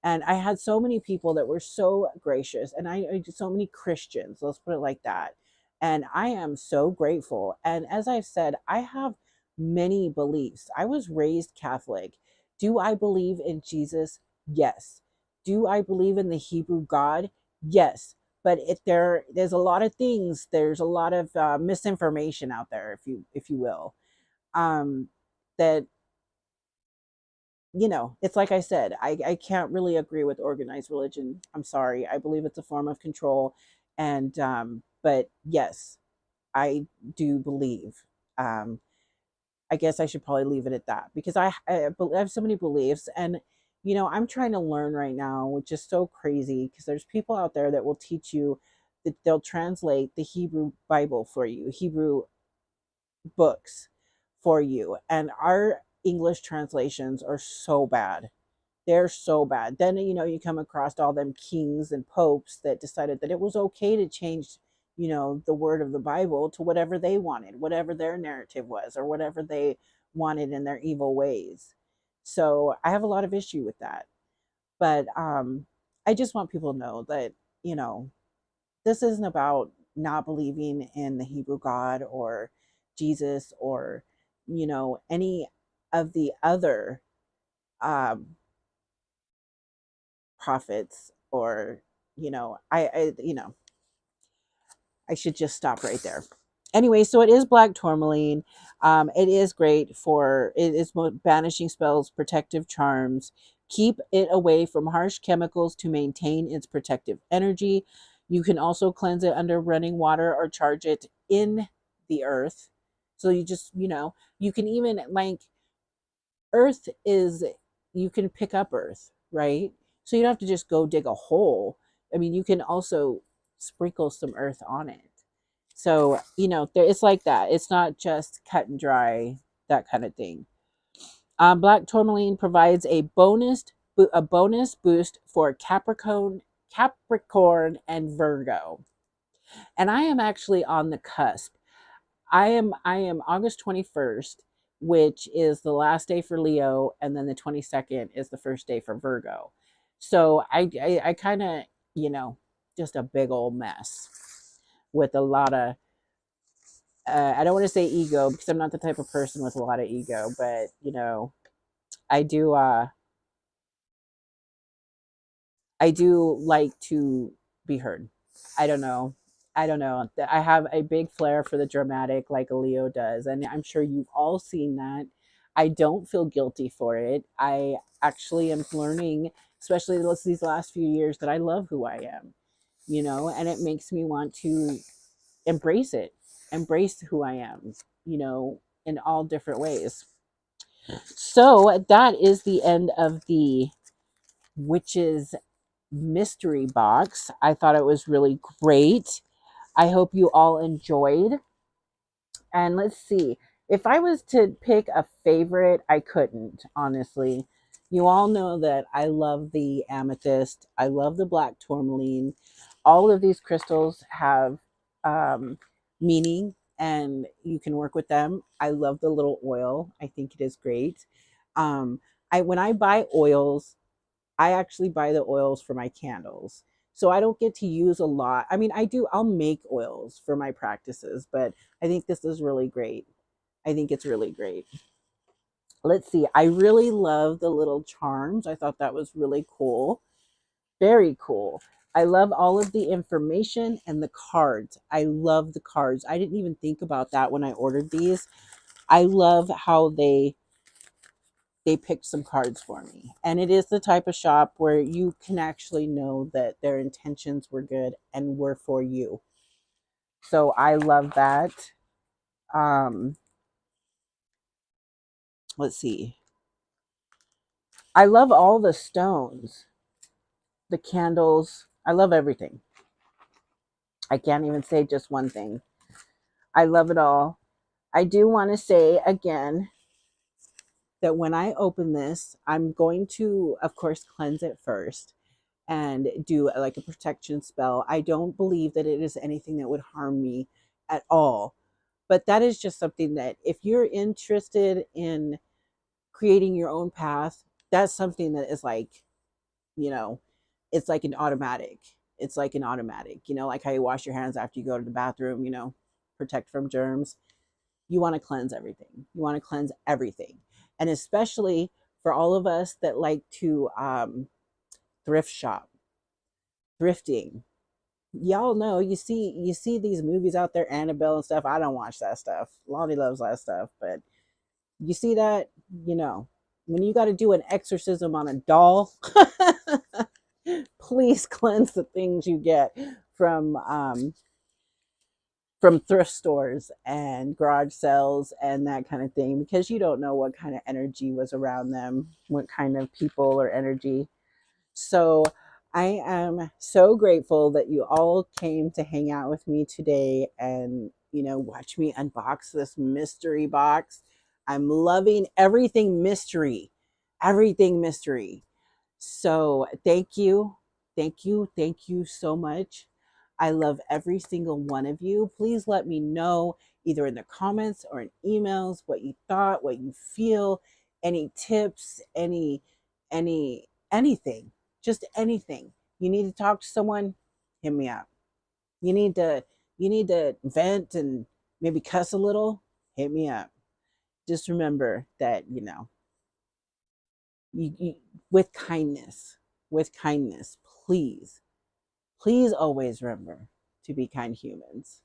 And I had so many people that were so gracious, and so many Christians, let's put it like that. And I am so grateful. And as I've said, I have many beliefs. I was raised Catholic. Do I believe in Jesus? Yes. Do I believe in the Hebrew God? Yes. But there's a lot of things. There's a lot of misinformation out there, if you will, um, that, it's like I said, I can't really agree with organized religion. I'm sorry. I believe it's a form of control. And, but yes, I do believe. Um, I guess I should probably leave it at that, because I have so many beliefs. And, I'm trying to learn right now, which is so crazy, because there's people out there that will teach you that they'll translate the Hebrew Bible for you, Hebrew books for you. And our English translations are so bad. They're so bad. Then, you come across all them kings and popes that decided that it was okay to change, the word of the Bible to whatever they wanted, whatever their narrative was, or whatever they wanted in their evil ways. So I have a lot of issue with that. But I just want people to know that, you know, this isn't about not believing in the Hebrew God or Jesus or, any of the other um, prophets, or, I should just stop right there. Anyway, so it is black tourmaline. It is great for, it is banishing spells, protective charms. Keep it away from harsh chemicals to maintain its protective energy. You can also cleanse it under running water or charge it in the earth. So you just, you can even, like, earth is, you can pick up earth, right? So you don't have to just go dig a hole. I mean, you can also sprinkle some earth on it. So, it's like that. It's not just cut and dry, that kind of thing. Black tourmaline provides a bonus boost for Capricorn and Virgo. And I am actually on the cusp. I am August 21st, which is the last day for Leo, and then the 22nd is the first day for Virgo. So I kind of, you know, just a big old mess with a lot of I don't want to say ego because I'm not the type of person with a lot of ego, but I do I do like to be heard. I don't know. I don't know. I have a big flair for the dramatic like a Leo does. And I'm sure you've all seen that. I don't feel guilty for it. I actually am learning, especially these last few years, that I love who I am, and it makes me want to embrace it, embrace who I am, in all different ways. So that is the end of the witches mystery box. I thought it was really great. I hope you all enjoyed. And let's see. If I was to pick a favorite, I couldn't, honestly. You all know that I love the amethyst. I love the black tourmaline. All of these crystals have meaning and you can work with them. I love the little oil. I think it is great. Um, when I buy oils, I actually buy the oils for my candles. So I don't get to use a lot. I mean, I'll make oils for my practices, but I think this is really great. I think it's really great. Let's see. I really love the little charms. I thought that was really cool. Very cool. I love all of the information and the cards. I love the cards. I didn't even think about that when I ordered these. I love how they picked some cards for me. And it is the type of shop where you can actually know that their intentions were good and were for you. So I love that. Um, let's see. I love all the stones, the candles. I love everything. I can't even say just one thing. I love it all. I do want to say again that when I open this, I'm going to, of course, cleanse it first and do like a protection spell. I don't believe that it is anything that would harm me at all. But that is just something that if you're interested in creating your own path, that's something that is like, you know, it's like an automatic. It's like an automatic, like how you wash your hands after you go to the bathroom, protect from germs. You want to cleanse everything. You want to cleanse everything. And especially for all of us that like to thrift shop, thrifting. Y'all know you see these movies out there, Annabelle and stuff. I don't watch that stuff. Lonnie loves that stuff, but you see that, when you got to do an exorcism on a doll, please cleanse the things you get from thrift stores and garage sales and that kind of thing, because you don't know what kind of energy was around them, what kind of people or energy. So I am so grateful that you all came to hang out with me today and, watch me unbox this mystery box. I'm loving everything mystery, everything mystery. So thank you. Thank you. Thank you so much. I love every single one of you. Please let me know either in the comments or in emails what you thought, what you feel, any tips, anything, just anything. You need to talk to someone, hit me up. You need to vent and maybe cuss a little, hit me up. Just remember that, you with kindness, please always remember to be kind humans.